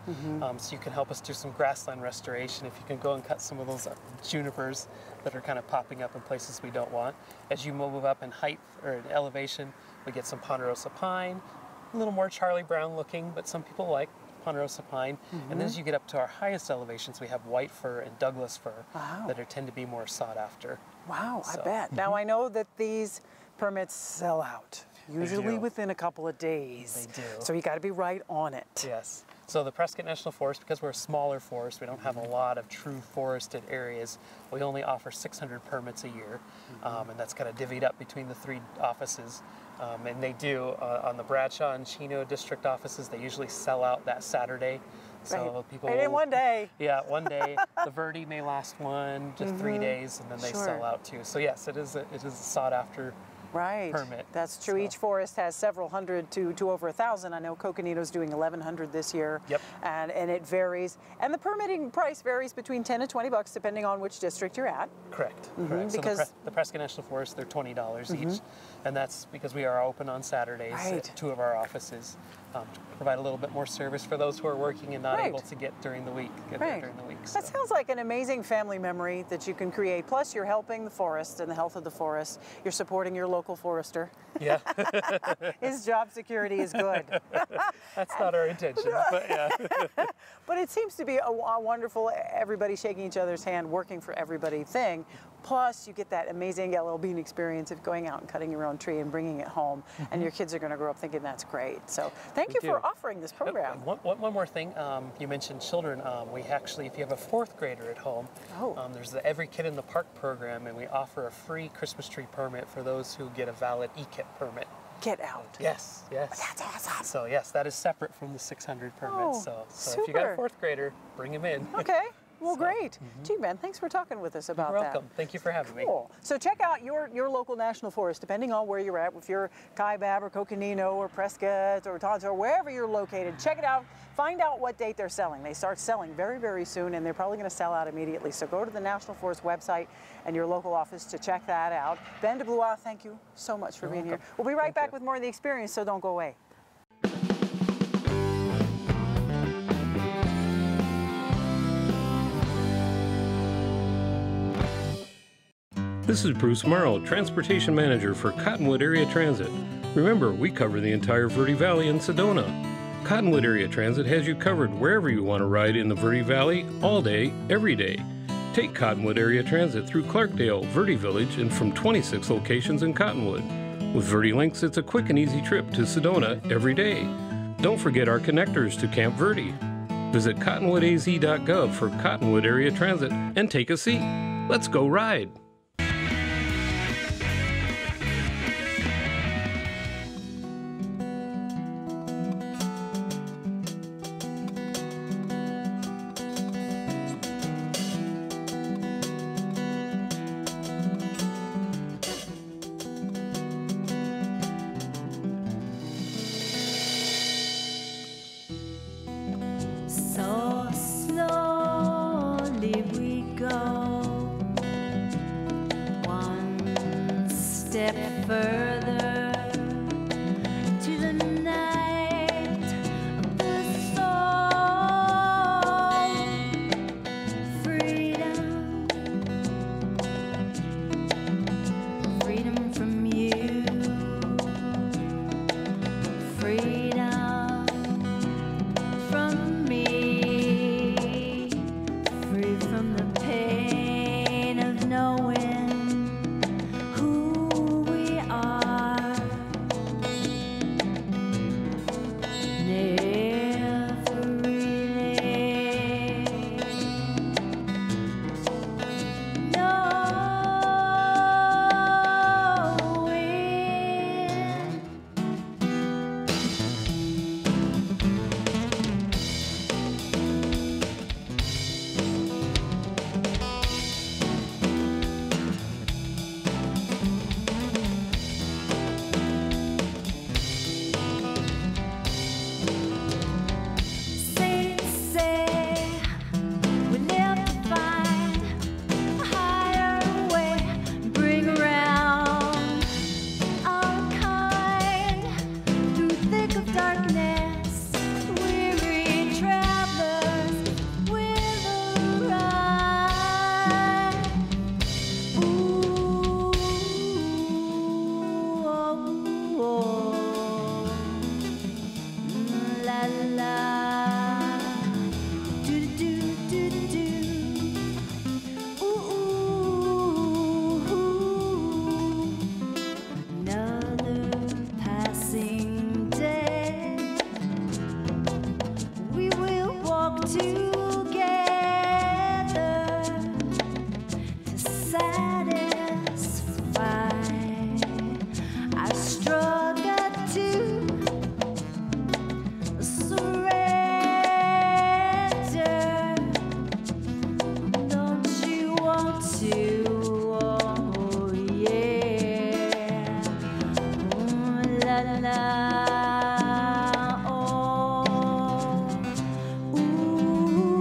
So you can help us do some grassland restoration if you can go and cut some of those junipers that are kind of popping up in places we don't want. As you move up in height or in elevation, we get some ponderosa pine, a little more Charlie Brown looking, but some people like ponderosa pine. And then as you get up to our highest elevations, we have white fir and Douglas fir that tend to be more sought after. Wow, so. I bet. Now I know that these permits sell out. Usually within a couple of days. They do. So you got to be right on it. Yes. So the Prescott National Forest, because we're a smaller forest, we don't have a lot of true forested areas. We only offer 600 permits a year, and that's kind of divvied up between the 3 offices. And they do, on the Bradshaw and Chino district offices, they usually sell out that Saturday. So people in one day. Yeah, one day. The Verde may last 1 to 3 days, and then they sell out too. So yes, it is a sought after permit. That's true. So. Each forest has several hundred to over 1,000. I know Coconino's doing 1,100 this year. Yep. And it varies. And the permitting price varies between $10 and $20 depending on which district you're at. Correct. Correct. So the Prescott National Forest, they're $20 each, and that's because we are open on Saturdays at 2 of our offices. To provide a little bit more service for those who are working and not able to get during the week. That sounds like an amazing family memory that you can create. Plus, you're helping the forest and the health of the forest. You're supporting your local forester. Yeah. His job security is good. That's not our intention, but yeah. But it seems to be a wonderful, everybody shaking each other's hand, working for everybody thing. Plus, you get that amazing yellow bean experience of going out and cutting your own tree and bringing it home, and your kids are going to grow up thinking that's great. So thank you for offering this program. One more thing, you mentioned children. We actually, if you have a 4th grader at home, there's the Every Kid in the Park program, and we offer a free Christmas tree permit for those who get a valid E-Kit permit. get out. Yes, yes. That's awesome. So yes, that is separate from the 600 permits. Oh, So if you got a super. fourth grader, bring him in. Okay. Well, great. Gee, Ben, thanks for talking with us about You're that. welcome. Thank you for having me. Cool. So check out your local national forest, depending on where you're at. If you're Kaibab or Coconino or Prescott or Tonto or wherever you're located, check it out. Find out what date they're selling. They start selling very, very soon, and they're probably going to sell out immediately. So go to the National Forest website and your local office to check that out. Ben DeBlois, thank you so much for being here. We'll be right back with more of the experience, so don't go away. This is Bruce Morrow, Transportation Manager for Cottonwood Area Transit. Remember, we cover the entire Verde Valley and Sedona. Cottonwood Area Transit has you covered wherever you want to ride in the Verde Valley, all day, every day. Take Cottonwood Area Transit through Clarkdale, Verde Village, and from 26 locations in Cottonwood. With Verde Links, it's a quick and easy trip to Sedona every day. Don't forget our connectors to Camp Verde. Visit cottonwoodaz.gov for Cottonwood Area Transit and take a seat. Let's go ride. So slowly we go, one step further to the night of the soul. Freedom, freedom from you, freedom from me, free from the pain of knowing who we are. Never really knowing. Saints say we live to find a higher way, bring around our kind through thick of darkness. Weary travelers will arrive. Ooh, oh, oh. La la, do do do do, ooh, another passing day. We will walk together to satisfy our struggle to surrender. Don't you want to? Oh yeah. Ooh, la la. Oh. Ooh.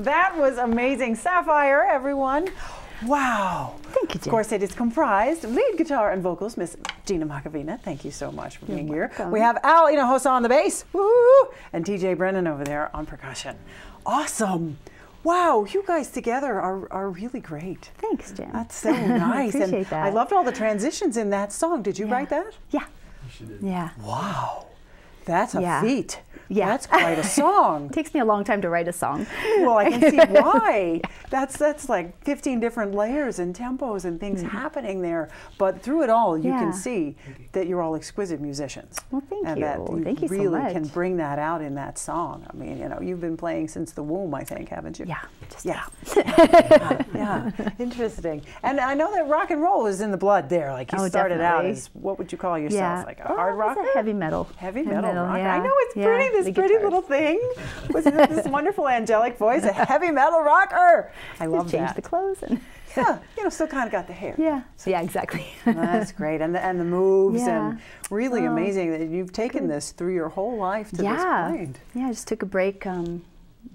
That was amazing. Saffire, everyone. Wow. Thank you, Jen. Of course, it is comprised of lead guitar and vocals, Miss Gina Macavina. Thank you so much for being here. We have Al Hinojosa on the bass, woo, and TJ Brennan over there on percussion. Awesome. Wow, you guys together are really great. Thanks, Jen. That's so nice. Appreciate And that. I loved all the transitions in that song. Did you write that? Yeah. Yeah. Wow. That's a feat. Yeah. That's quite a song. It takes me a long time to write a song. Well, I can see why. That's like 15 different layers and tempos and things happening there. But through it all, you can see that you're all exquisite musicians. Well, thank and you. That you Thank you so really much. can bring that out in that song. I mean, you know, you've been playing since the womb, I think, haven't you? Yeah. Yeah. Interesting. And I know that rock and roll is in the blood there. Like you started out as, what would you call yourself? Like a hard rocker? A heavy metal. Heavy metal rock. Yeah. I know it's pretty, this pretty little thing with this wonderful angelic voice, a heavy metal rocker. I love that. Change the clothes and yeah, you know, still kind of got the hair. Yeah, yeah, exactly. That's great, and the moves, and really amazing that you've taken this through your whole life to this point. Yeah, I just took a break when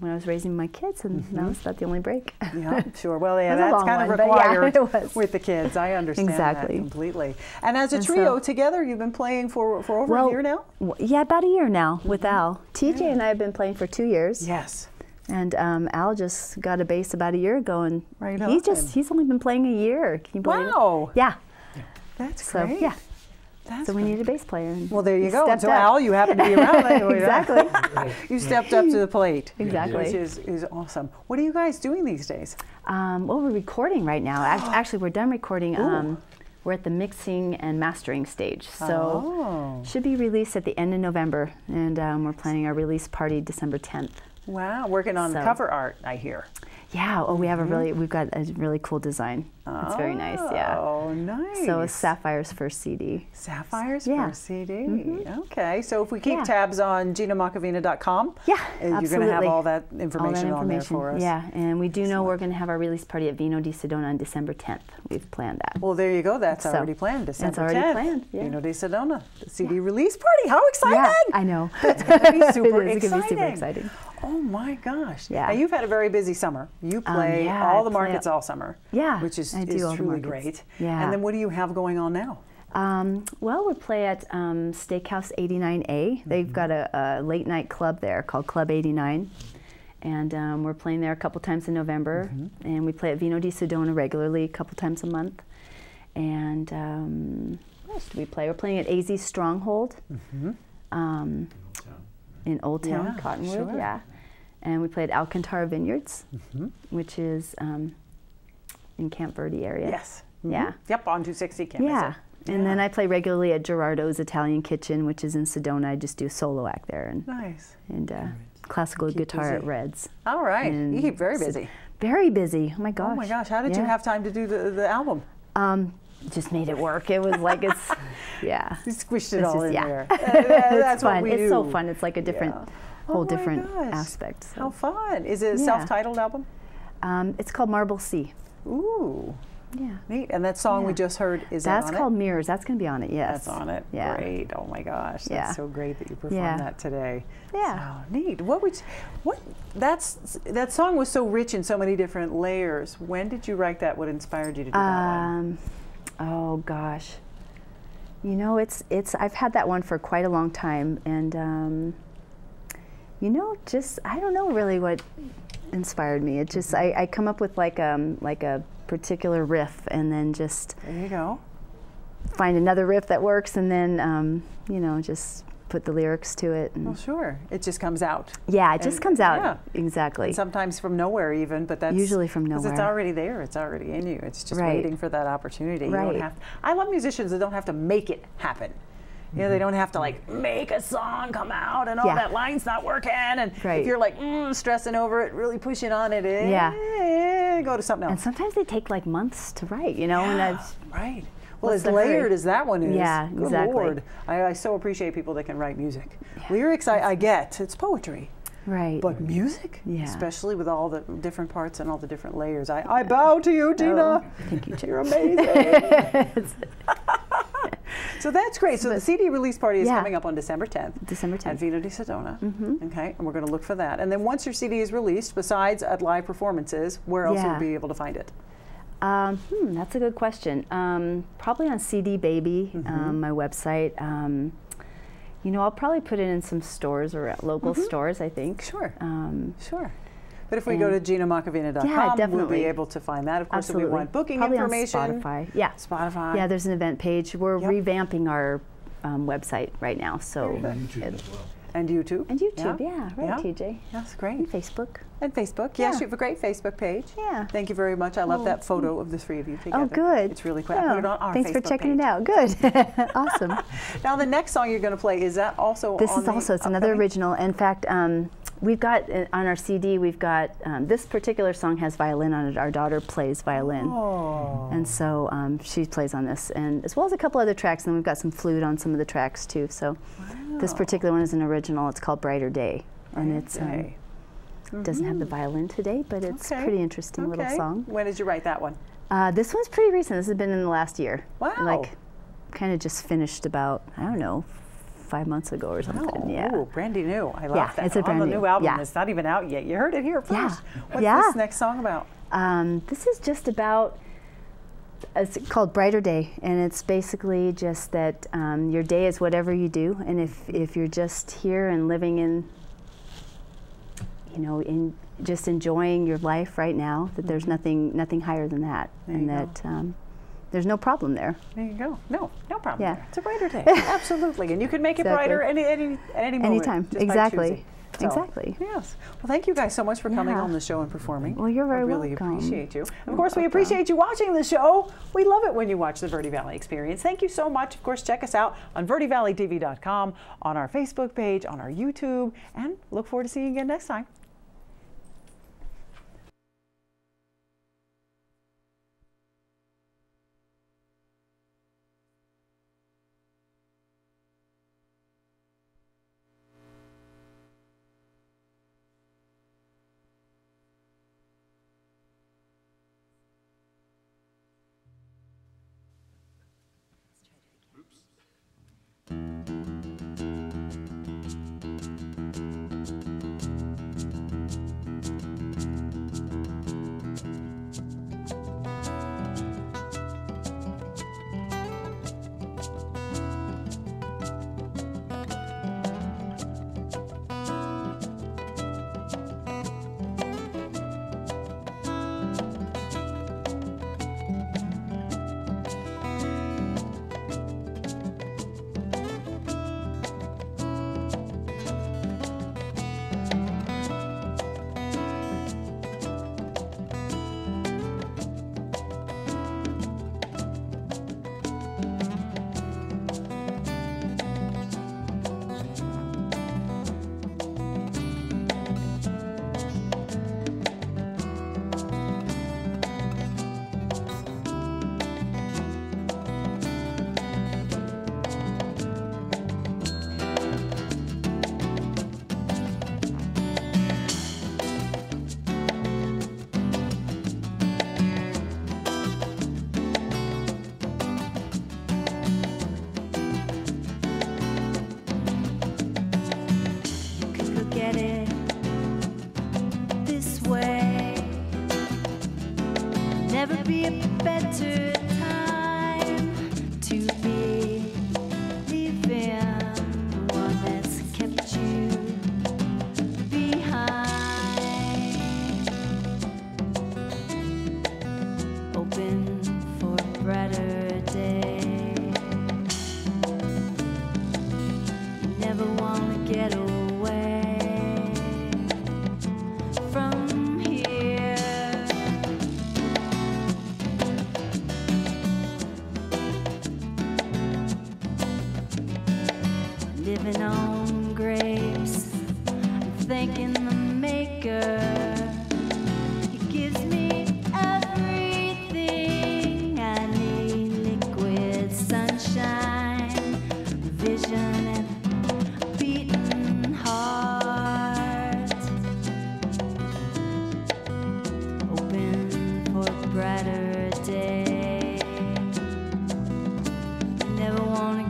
I was raising my kids, and now it's about the only break. Yeah, sure. Well, yeah, It was a that's long kind of one, but yeah, required it was. with the kids. I understand Exactly. that completely. And as a trio together, you've been playing for over a year now? Yeah, about a year now with Al. TJ and I have been playing for 2 years. Yes. And Al just got a bass about a year ago, and Right he's only been playing a year. Can you believe Wow. it? Yeah. That's So, great. yeah. That's So we need a bass player. And well, there you go. stepped So up. Al, you happen to be around anyway. Exactly. You stepped up to the plate. Exactly. Which is awesome. What are you guys doing these days? Well, we're recording right now. Actually, we're done recording. We're at the mixing and mastering stage. So should be released at the end of November. And we're planning our release party December 10th. Wow, working on the cover art, I hear. Yeah, we have we've got a really cool design. It's very nice, yeah. Oh, nice. So it's Sapphire's first CD. Sapphire's first CD. Okay, so if we keep Yeah. tabs on GinaMacavina.com, Yeah, you're going to have absolutely. all that information on there for us. Yeah, and we do know we're going to have our release party at Vino di Sedona on December 10th. We've planned that. Well, there you go. That's So, already planned. December it's already 10th. planned, yeah. Vino di Sedona, the CD release party. How exciting! Yeah, I know. That's going to be super It is exciting. going to be super exciting. Oh my gosh! Yeah. Now you've had a very busy summer. You play yeah, all the I play markets all summer. Yeah, which is I do all the truly markets. great. Yeah. And then what do you have going on now? Well, we play at Steakhouse 89A. They've got a late night club there called Club 89. And we're playing there a couple times in November. And we play at Vino di Sedona regularly a couple times a month. And what else do we play? We're playing at AZ Stronghold in Old Town, Yeah, Cottonwood. sure. Yeah. And we play at Alcantara Vineyards, which is in Camp Verde area. Yes. Yeah. Yep, on 260 Camp. Yeah. And then I play regularly at Gerardo's Italian Kitchen, which is in Sedona. I just do a solo act there. And, Nice. And classical guitar at busy. Reds. All right. And You keep very busy. Very busy. Oh my gosh. Oh my gosh. How did you have time to do the album? Just made it work. It was like it's, yeah. You squished it It's all just- in yeah. there. It's That's fun. what we It's do. so fun. It's like a different, whole my different gosh. aspect. So. How fun. Is it a Yeah. self-titled album? It's called Marble Sea. Ooh. Yeah. Neat. And that song we Yeah. just heard, is That's that on called it? Mirrors. That's going to be on it, yes. That's on it. Yeah. Great. Oh my gosh. That's Yeah. so great that you performed Yeah. that today. Yeah. So neat. That song was so rich in so many different layers. When did you write that? What inspired you to do that one? Oh gosh. You know, I've had that one for quite a long time, and you know, just I don't know really what inspired me. It just I come up with like a particular riff, and then just There you go. find another riff that works, and then you know, just put the lyrics to it. And Well, sure. It just comes out. yeah, it just And- comes out. yeah. Exactly. And sometimes from nowhere even, but that's Usually from 'cause it's nowhere. already there. It's already in you. It's just Right. waiting for that opportunity. You Right. don't have. I love musicians that don't have to make it happen. You know, they don't have to like make a song come out and all Yeah. that line's not working. And Right. if you're like stressing over it, really pushing on it, go to something And else. sometimes they take like months to write, you know, and that's Right. Well, What's as the hurry? layered as that one is, Yeah, good exactly. Lord. I so appreciate people that can write music. Lyrics, I get. It's poetry. right. But music, Yeah. especially with all the different parts and all the different layers. I bow to you, Gina. Thank you, Jim. You're amazing. So that's great. So the CD release party is Yeah. coming up on December 10th. December 10th. At Vino di Sedona. Mhm. Okay, and we're going to look for that. And then once your CD is released, besides at live performances, where else will Yeah. we be able to find it? That's a good question. Probably on CD Baby, my website. You know, I'll probably put it in some stores or at local stores, I think. Sure. Sure. But if we go to GinaMacavina.com, Yeah, we'll definitely. be able to find that. Of course, Absolutely. if we want booking Probably information. on Spotify. Yeah. Spotify. Yeah, there's an event page. We're revamping our website right now, so YouTube as well. And YouTube. And YouTube, yeah, right, Yeah. TJ. That's great. And Facebook. And Facebook. Yeah. Yes, you have a great Facebook page. Yeah. Thank you very much. I love that photo of the three of you together. Oh, good. It's really cool. I put it on our Thanks for Facebook checking page. it out. Good. Awesome. Now, the next song you're going to play, is that also This on is the also, it's another upcoming? original. In fact, we've got on our CD, we've got this particular song has violin on it. Our daughter plays violin. Oh. And so she plays on this, and as well as a couple other tracks, and we've got some flute on some of the tracks too. So this particular one is an original. It's called Brighter Day. And it's doesn't have the violin today, but it's Okay. pretty interesting little song. When did you write that one? This one's pretty recent. This has been in the last year. Wow. Like, kind of just finished about, I don't know, 5 months ago or something. Oh, Yeah. ooh, brandy new. I love Yeah, that. it's a on brand the new. new album. Yeah. It's not even out yet. You heard it here first. What's Yeah. this next song about? This is just about, it's called Brighter Day, and it's basically just that your day is whatever you do, and if you're just here and living in, you know, in just enjoying your life right now, that there's nothing higher than that, and that there's no problem there. There you go. No problem. Yeah. There. It's a brighter day. Absolutely. And you can make it Exactly. brighter at any moment. Anytime. just by Exactly. choosing. So, Exactly. Yes. Well, thank you guys so much for coming Yeah. on the show and performing. Well, you're very I really welcome. appreciate you. Of course, we appreciate you watching the show. We love it when you watch the Verde Valley Experience. Thank you so much. Of course, check us out on VerdeValleyTV.com, on our Facebook page, on our YouTube, and look forward to seeing you again next time. Never be a better time to be leaving the one that's kept you behind. Open for a brighter day. You never want to get away from here. Living on grapes, thanking the maker. He gives me everything I need: liquid sunshine, vision, and a beating heart. Open for a brighter day. Never wanna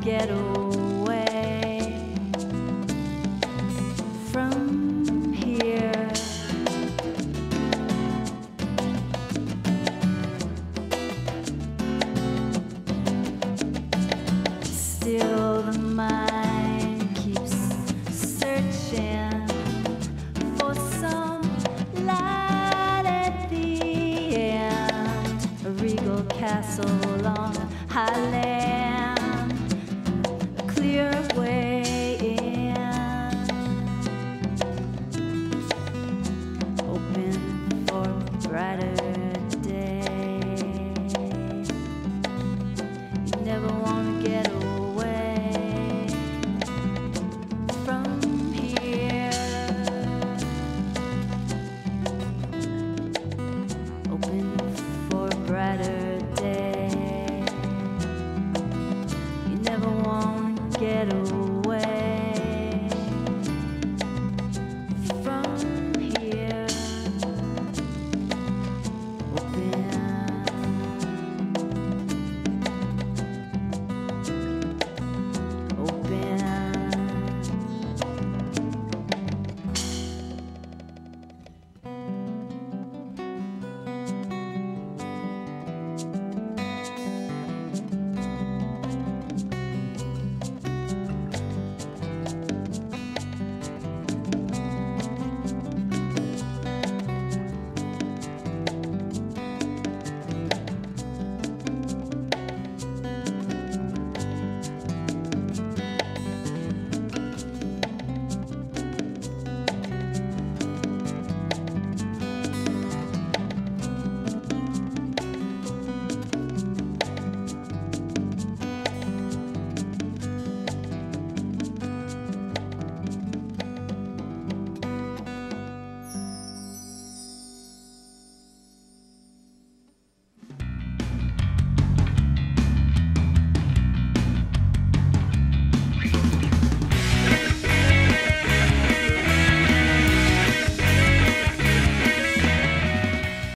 castle on high land.